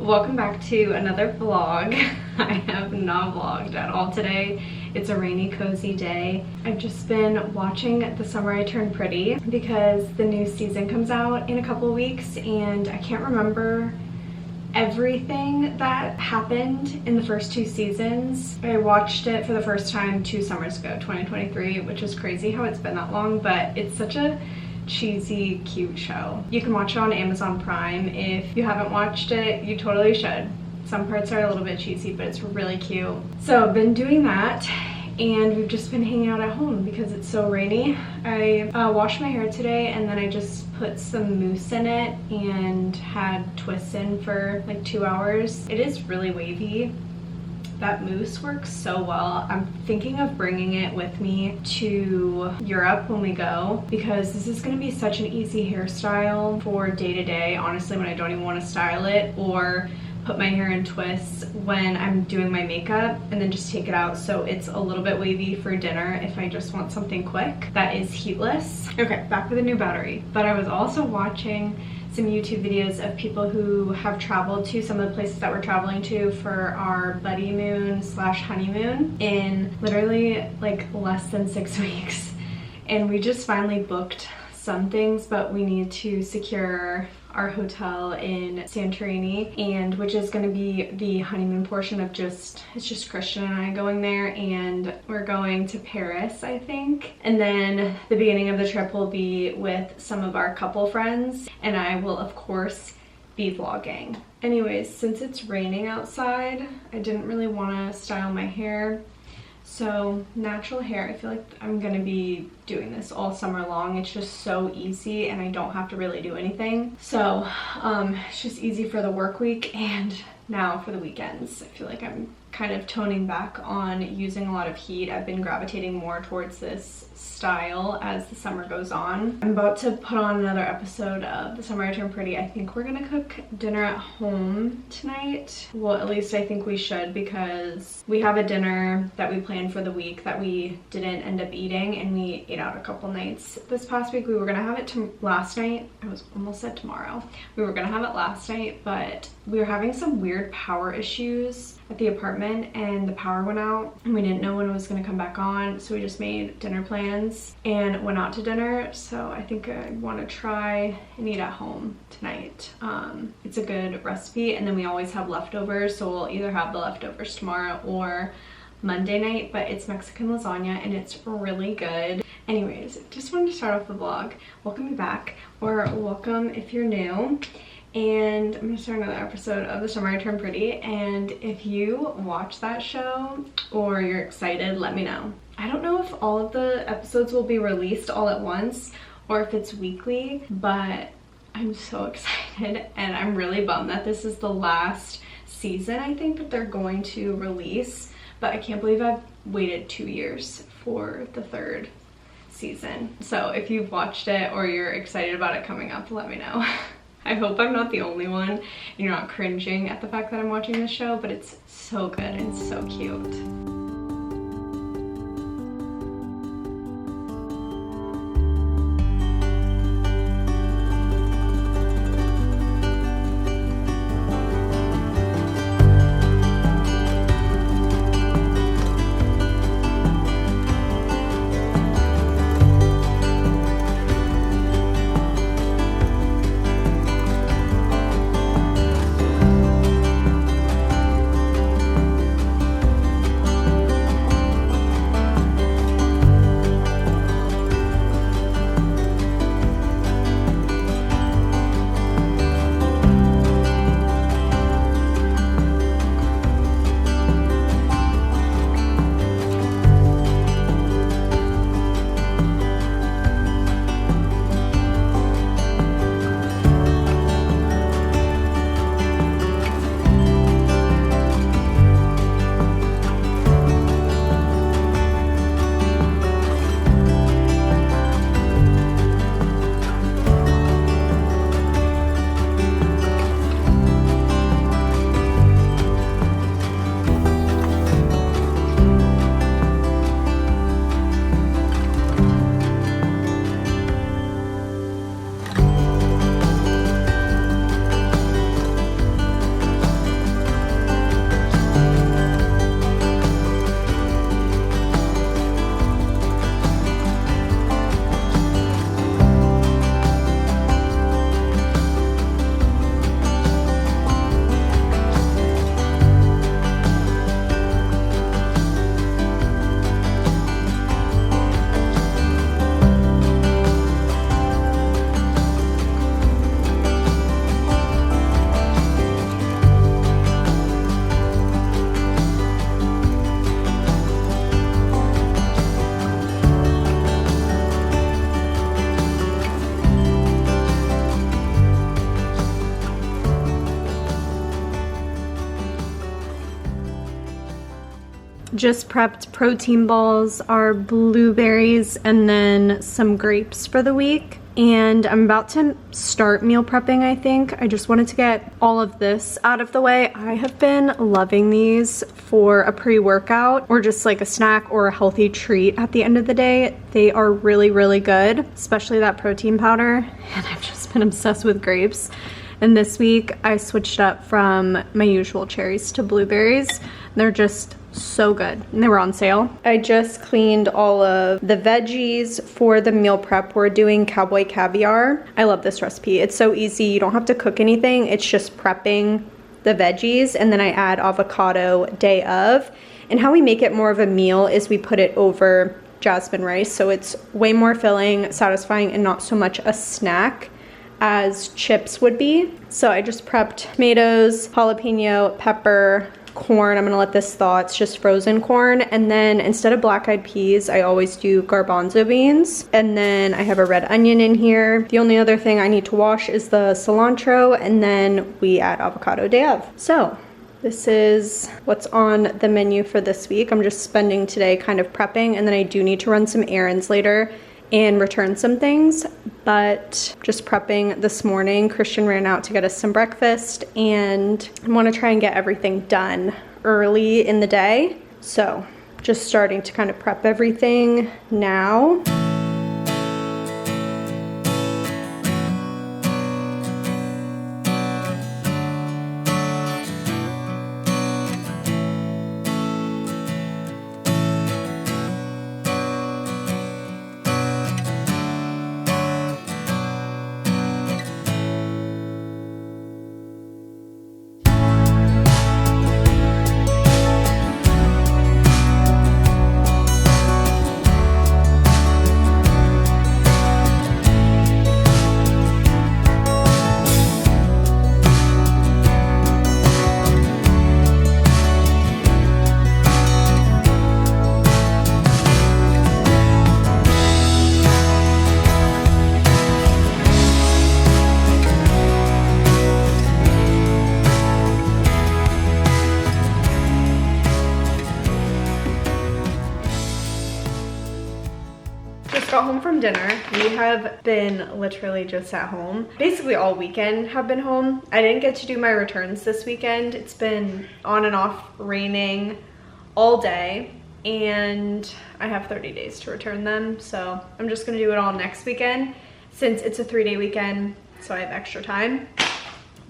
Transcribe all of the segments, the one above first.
Welcome back to another vlog. I have not vlogged at all today. It's a rainy, cozy day. I've just been watching The Summer I Turned Pretty because the new season comes out in a couple weeks and I can't remember everything that happened in the first two seasons. I watched it for the first time 2 summers ago, 2023, which is crazy how it's been that long, but it's such a cheesy, cute show. You can watch it on Amazon Prime. If you haven't watched it, you totally should. Some parts are a little bit cheesy, but it's really cute. So I've been doing that and we've just been hanging out at home because it's so rainy. I washed my hair today and then I just put some mousse in it and had twists in for like 2 hours. It is really wavy. That mousse works so well. I'm thinking of bringing it with me to Europe when we go because this is gonna be such an easy hairstyle for day to day, honestly, when I don't even want to style it or put my hair in twists when I'm doing my makeup and then just take it out so it's a little bit wavy for dinner if I just want something quick that is heatless. Okay, back with a new battery. But I was also watching some YouTube videos of people who have traveled to some of the places that we're traveling to for our buddy moon / honeymoon in literally like less than 6 weeks. And we just finally booked some things, but we need to secure our hotel in Santorini, and which is going to be the honeymoon portion of it's just Christian and I going there, and we're going to Paris, I think. And then the beginning of the trip will be with some of our couple friends, and I will of course be vlogging. Anyways, since it's raining outside, I didn't really want to style my hair. So natural hair, I feel like I'm gonna be doing this all summer long. It's just so easy and I don't have to really do anything. So it's just easy for the work week and now for the weekends. I feel like I'm kind of toning back on using a lot of heat. I've been gravitating more towards this style as the summer goes on. I'm about to put on another episode of The Summer I Turned Pretty. I think we're gonna cook dinner at home tonight. Well, at least I think we should, because we have a dinner that we planned for the week that we didn't end up eating, and we ate out a couple nights this past week. We were gonna have it last night. I was almost said tomorrow. We were gonna have it last night, but we were having some weird power issues at the apartment and the power went out and we didn't know when it was going to come back on, so we just made dinner plans and went out to dinner. So I think I want to try and eat at home tonight. It's a good recipe, and then we always have leftovers, so we'll either have the leftovers tomorrow or Monday night, but it's Mexican lasagna and it's really good. Anyways, just wanted to start off the vlog. Welcome you back, or welcome if you're new. And I'm gonna start another episode of The Summer I Turned Pretty, and if you watch that show or you're excited, let me know. I don't know if all of the episodes will be released all at once or if it's weekly, but I'm so excited and I'm really bummed that this is the last season I think that they're going to release, but I can't believe I've waited 2 years for the 3rd season. So if you've watched it or you're excited about it coming up, let me know. I hope I'm not the only one and you're not cringing at the fact that I'm watching this show, but it's so good and so cute. just prepped protein balls, our blueberries, and then some grapes for the week. And I'm about to start meal prepping, I think. I just wanted to get all of this out of the way. I have been loving these for a pre-workout or just like a snack or a healthy treat at the end of the day. They are really, really good, especially that protein powder. And I've just been obsessed with grapes. And this week I switched up from my usual cherries to blueberries. They're just so good, and they were on sale. I just cleaned all of the veggies for the meal prep. We're doing cowboy caviar. I love this recipe. It's so easy. You don't have to cook anything. It's just prepping the veggies, and then I add avocado day of. And how we make it more of a meal is we put it over jasmine rice, so it's way more filling, satisfying, and not so much a snack as chips would be. So I just prepped tomatoes, jalapeno, pepper, corn. I'm gonna let this thaw. It's just frozen corn. And then instead of black-eyed peas, I always do garbanzo beans. And then I have a red onion in here. The only other thing I need to wash is the cilantro, and then we add avocado day of. So this is what's on the menu for this week. I'm just spending today kind of prepping, and then I do need to run some errands later and return some things, but just prepping this morning. Christian ran out to get us some breakfast, and I want to try and get everything done early in the day. So just starting to kind of prep everything now. Got home from dinner. We have been literally just at home. Basically all weekend have been home. I didn't get to do my returns this weekend. It's been on and off raining all day, and I have 30 days to return them. So I'm just gonna do it all next weekend since it's a 3-day weekend, so I have extra time.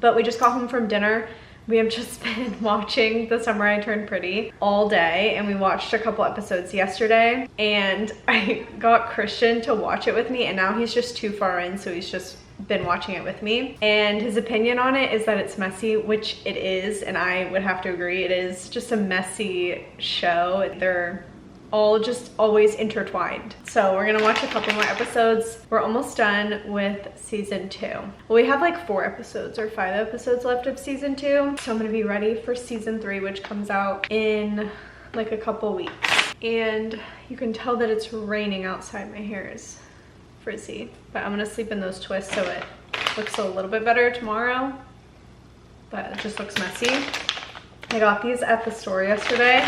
But we just got home from dinner. We have just been watching The Summer I Turned Pretty all day, and we watched a couple episodes yesterday, and I got Christian to watch it with me, and now he's just too far in, so he's just been watching it with me. And his opinion on it is that it's messy, which it is, and I would have to agree. It is just a messy show. They're all just always intertwined. So we're gonna watch a couple more episodes. We're almost done with season 2. Well, we have like 4 episodes or 5 episodes left of season 2. So I'm gonna be ready for season 3, which comes out in like a couple weeks. And you can tell that it's raining outside. My hair is frizzy, but I'm gonna sleep in those twists so it looks a little bit better tomorrow, but it just looks messy. I got these at the store yesterday.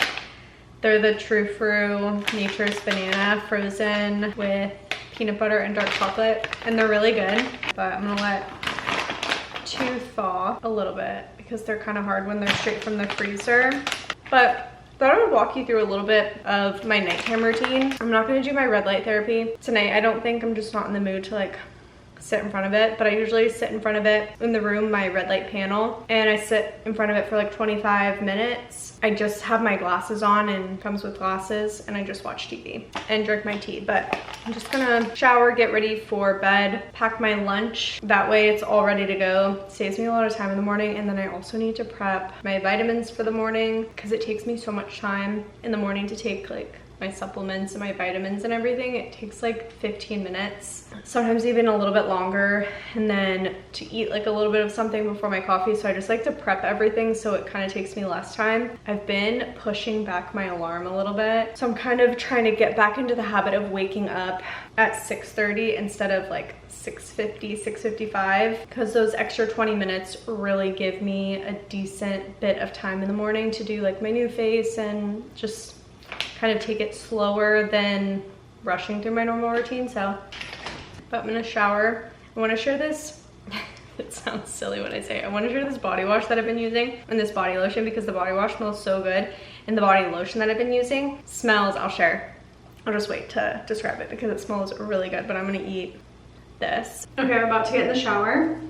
They're the True Fruit Nature's Banana frozen with peanut butter and dark chocolate, and they're really good. But I'm gonna let 2 thaw a little bit because they're kind of hard when they're straight from the freezer. But thought I would walk you through a little bit of my nighttime routine. I'm not gonna do my red light therapy tonight. I don't think, I'm just not in the mood to like sit in front of it, but I usually sit in front of it in the room, my red light panel, and I sit in front of it for like 25 minutes. I just have my glasses on, and comes with glasses, and I just watch TV and drink my tea. But I'm just gonna shower, get ready for bed, pack my lunch. That way it's all ready to go. It saves me a lot of time in the morning. And then I also need to prep my vitamins for the morning because it takes me so much time in the morning to take like my supplements and my vitamins and everything. It takes like 15 minutes, sometimes even a little bit longer, and then to eat like a little bit of something before my coffee. So I just like to prep everything so it kind of takes me less time. I've been pushing back my alarm a little bit, so I'm kind of trying to get back into the habit of waking up at 6:30 instead of like 6:50, 6:55, because those extra 20 minutes really give me a decent bit of time in the morning to do like my new face and just kind of take it slower than rushing through my normal routine. So, but I'm gonna shower. I wanna share this. It sounds silly when I say it. I wanna share this body wash that I've been using and this body lotion because the body wash smells so good. And the body lotion that I've been using smells, I'll share. I'll just wait to describe it because it smells really good, but I'm gonna eat this. Okay, I'm about to get in the shower.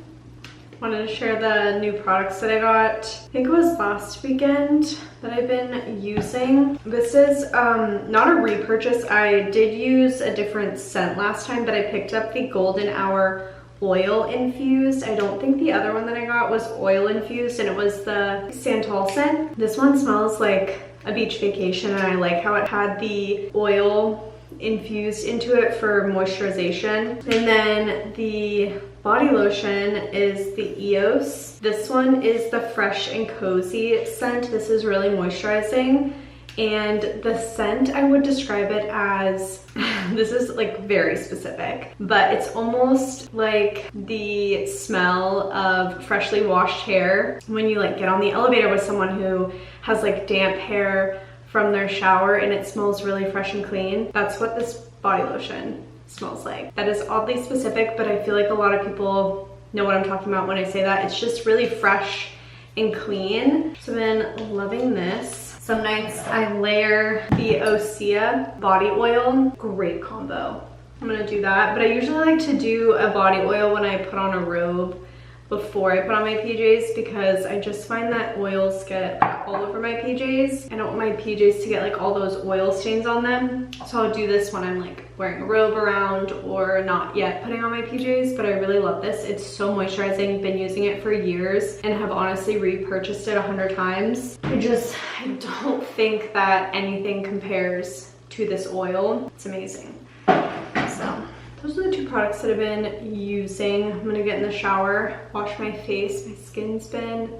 Wanted to share the new products that I got. I think it was last weekend that I've been using. This is not a repurchase. I did use a different scent last time, but I picked up the Golden Hour oil infused. I don't think the other one that I got was oil infused, and it was the Santal scent. This one smells like a beach vacation, and I like how it had the oil infused into it for moisturization. And then the body lotion is the EOS. This one is the Fresh and Cozy scent. This is really moisturizing. And the scent, I would describe it as, this is like very specific, but it's almost like the smell of freshly washed hair when you like get on the elevator with someone who has like damp hair from their shower and it smells really fresh and clean. That's what this body lotion smells like. That is oddly specific, but I feel like a lot of people know what I'm talking about when I say that. It's just really fresh and clean. So I've been loving this. Some nights I layer the Osea body oil. Great combo. I'm gonna do that, but I usually like to do a body oil when I put on a robe before I put on my PJs because I just find that oils get like all over my PJs. I don't want my PJs to get like all those oil stains on them. So I'll do this when I'm like wearing a robe around or not yet putting on my PJs, but I really love this. It's so moisturizing. Been using it for years and have honestly repurchased it 100 times. I don't think that anything compares to this oil. It's amazing. So those are the two products that I've been using. I'm gonna get in the shower, wash my face. My skin's been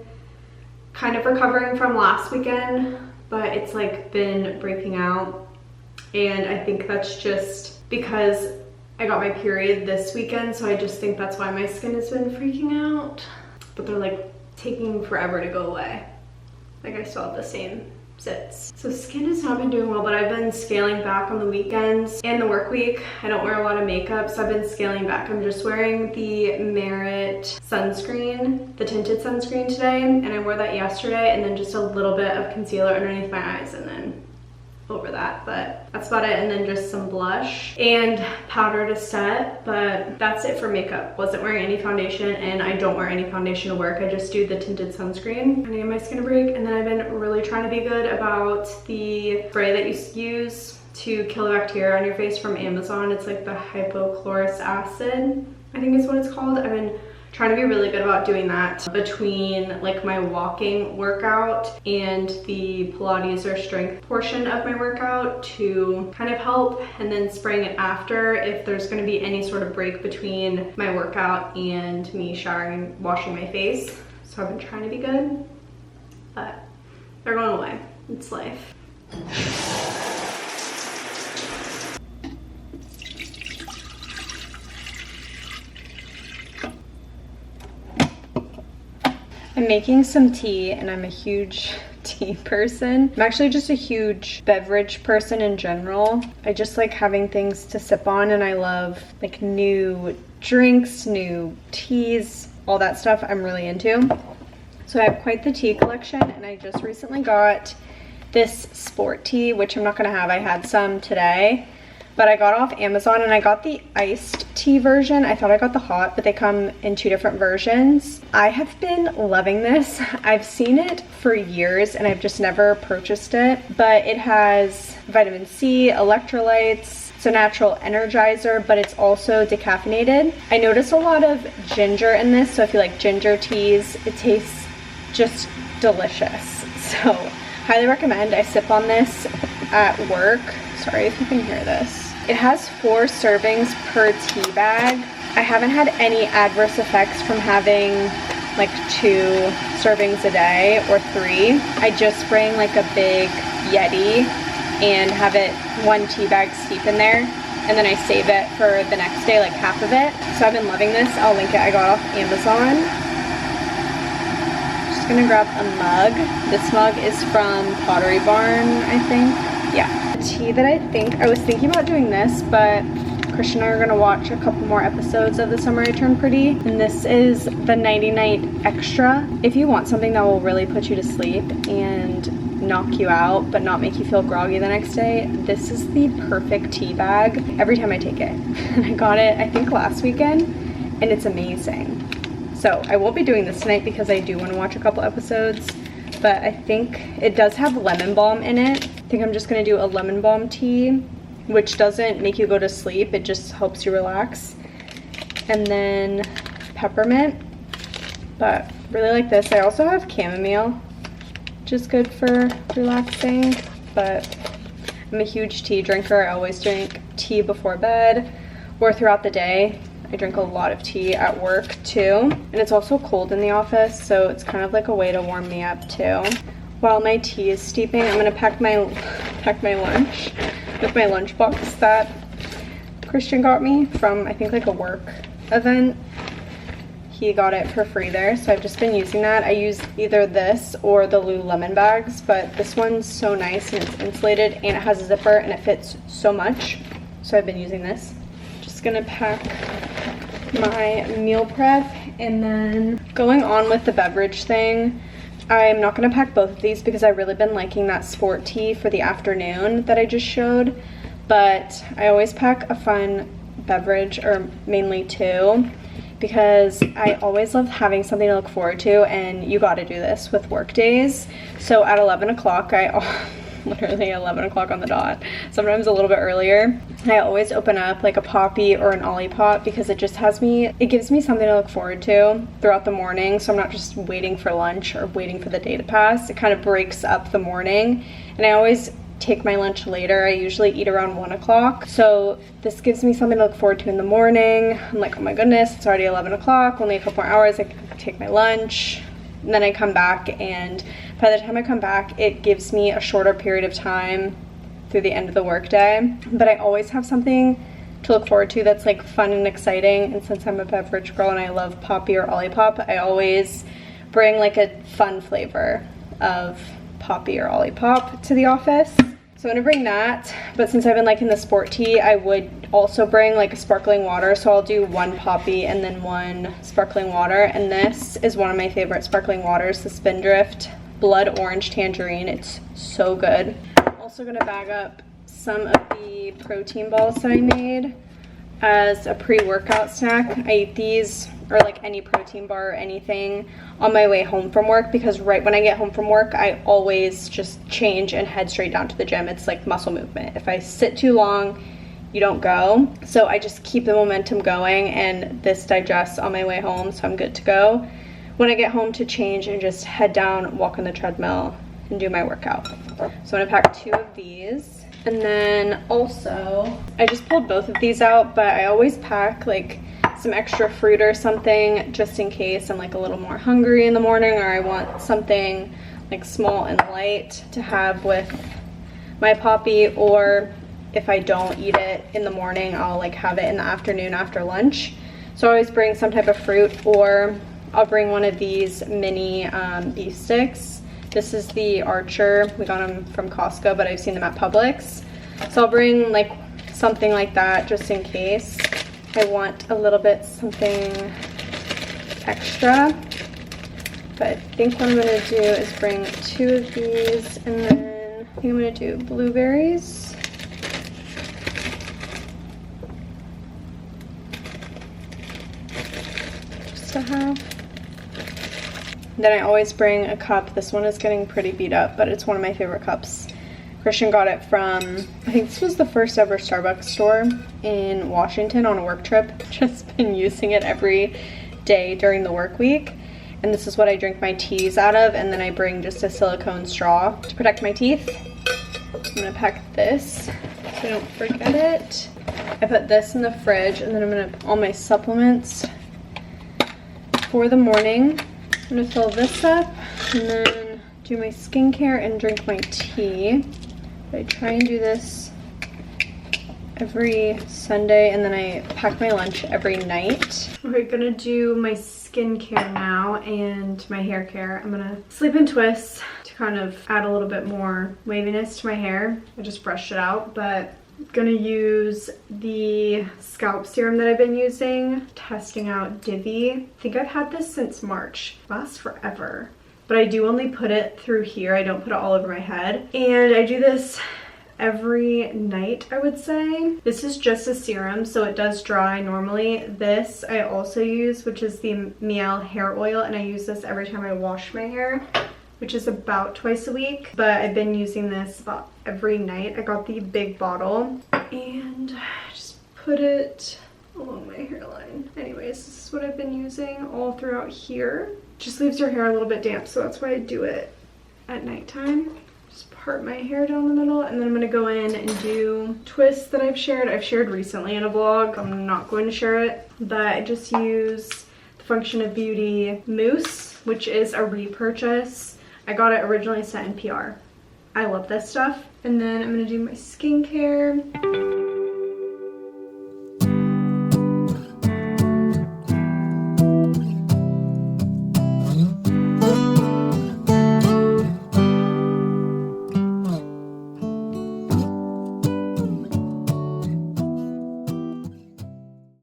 kind of recovering from last weekend, but it's like been breaking out. And I think that's just because I got my period this weekend, so I just think that's why my skin has been freaking out. But they're like taking forever to go away. Like I still have the same zits. So skin has not been doing well, but I've been scaling back on the weekends and the work week. I don't wear a lot of makeup, so I've been scaling back. I'm just wearing the Merit sunscreen, the tinted sunscreen today, and I wore that yesterday, and then just a little bit of concealer underneath my eyes and then over that, but that's about it. And then just some blush and powder to set, but that's it for makeup. Wasn't wearing any foundation, and I don't wear any foundation to work. I just do the tinted sunscreen. I need my skin to break. And then I've been really trying to be good about the spray that you use to kill the bacteria on your face from Amazon. It's like the hypochlorous acid, I think is what it's called. I've been trying to be really good about doing that between like my walking workout and the Pilates or strength portion of my workout to kind of help, and then spraying it after if there's going to be any sort of break between my workout and me showering, washing my face. So I've been trying to be good, but they're going away. It's life. I'm making some tea, and I'm a huge tea person. I'm actually just a huge beverage person in general. I just like having things to sip on, and I love like new drinks, new teas, all that stuff I'm really into. So I have quite the tea collection, and I just recently got this sport tea, which I'm not gonna have. I had some today, but I got off Amazon, and I got the iced tea version. I thought I got the hot, but they come in 2 different versions. I have been loving this. I've seen it for years and I've just never purchased it, but it has vitamin C, electrolytes, it's a natural energizer, but it's also decaffeinated. I noticed a lot of ginger in this, so if you like ginger teas, it tastes just delicious. So highly recommend. I sip on this at work. Sorry if you can hear this. It has 4 servings per tea bag. I haven't had any adverse effects from having like 2 servings a day or 3. I just bring like a big Yeti and have it 1 tea bag steep in there, and then I save it for the next day, like half of it. So I've been loving this. I'll link it. I got off Amazon. Just gonna grab a mug. This mug is from Pottery Barn, I think. Yeah. tea that I was thinking about doing this, but Christian and I are gonna watch a couple more episodes of The Summer I Turned Pretty, and this is the Nighty Night Extra. If you want something that will really put you to sleep and knock you out but not make you feel groggy the next day, this is the perfect tea bag every time I take it. And I got it, I think, last weekend, and it's amazing. So I won't be doing this tonight because I do want to watch a couple episodes, but I think it does have lemon balm in it. I think I'm just gonna do a lemon balm tea, which doesn't make you go to sleep, it just helps you relax. And then peppermint, but really like this. I also have chamomile, which is good for relaxing, but I'm a huge tea drinker. I always drink tea before bed or throughout the day. I drink a lot of tea at work too, and it's also cold in the office, so it's kind of like a way to warm me up too. While my tea is steeping, I'm gonna pack my lunch with my lunchbox that Christian got me from, I think, like a work event. He got it for free there, so I've just been using that. I use either this or the Lululemon bags, but this one's so nice and it's insulated and it has a zipper and it fits so much, so I've been using this. Just gonna pack my meal prep, and then going on with the beverage thing, I'm not gonna pack both of these because I've really been liking that sport tea for the afternoon that I just showed, but I always pack a fun beverage, or mainly two, because I always love having something to look forward to, and you gotta do this with work days. So at 11 o'clock, literally 11 o'clock on the dot, sometimes a little bit earlier, I always open up like a Poppy or an Olipop because it gives me something to look forward to throughout the morning, so I'm not just waiting for lunch or waiting for the day to pass. It kind of breaks up the morning, and I always take my lunch later. I usually eat around 1 o'clock, so this gives me something to look forward to in the morning. I'm like, oh my goodness, it's already 11 o'clock, only a couple more hours, I can take my lunch. And then I come back, and by the time I come back, it gives me a shorter period of time through the end of the workday. But I always have something to look forward to that's like fun and exciting. And since I'm a beverage girl and I love Poppy or Olipop, I always bring like a fun flavor of Poppy or Olipop to the office. So I'm gonna bring that, but since I've been liking the sport tea, I would also bring like a sparkling water. So I'll do one Poppy and then one sparkling water. And this is one of my favorite sparkling waters, the Spindrift Blood Orange Tangerine. It's so good. I'm also gonna bag up some of the protein balls that I made as a pre-workout snack. I eat these, or like any protein bar or anything, on my way home from work, because right when I get home from work, I always just change and head straight down to the gym. It's like muscle movement. If I sit too long, you don't go. So I just keep the momentum going, and this digests on my way home, so I'm good to go when I get home to change and just head down, walk on the treadmill, and do my workout. So I'm gonna pack 2 of these. And then also, I just pulled both of these out, but I always pack like some extra fruit or something just in case I'm like a little more hungry in the morning, or I want something like small and light to have with my Poppy, or if I don't eat it in the morning, I'll like have it in the afternoon after lunch. So I always bring some type of fruit, or I'll bring one of these mini beef sticks. This is the Archer. We got them from Costco, but I've seen them at Publix. So I'll bring like something like that just in case I want a little bit something extra. But I think what I'm gonna do is bring 2 of these, and then I think I'm gonna do blueberries. Just to have. Then I always bring a cup. This one is getting pretty beat up, but it's one of my favorite cups. Christian got it from, I think this was the first ever Starbucks store in Washington on a work trip. Just been using it every day during the work week. And this is what I drink my teas out of, and then I bring just a silicone straw to protect my teeth. I'm gonna pack this so I don't forget it. I put this in the fridge, and then I'm gonna put all my supplements for the morning. I'm gonna fill this up and then do my skincare and drink my tea. I try and do this every Sunday, and then I pack my lunch every night. We're gonna do my skincare now and my hair care. I'm gonna sleep and twist to kind of add a little bit more waviness to my hair. I just brushed it out, but I'm gonna use the scalp serum that I've been using, testing out Divi. I think I've had this since March. It lasts forever. But I do only put it through here. I don't put it all over my head. And I do this every night, I would say. This is just a serum, so it does dry normally. This I also use, which is the Miel hair oil, and I use this every time I wash my hair, which is about twice a week. But I've been using this about every night. I got the big bottle and I just put it along my hairline. Anyways, this is what I've been using all throughout here. Just leaves your hair a little bit damp, so that's why I do it at nighttime. Just part my hair down the middle, and then I'm gonna go in and do twists that I've shared recently in a vlog. I'm not going to share it, but I just use the Function of Beauty mousse, which is a repurchase. I got it originally sent in PR. I love this stuff. And then I'm gonna do my skincare.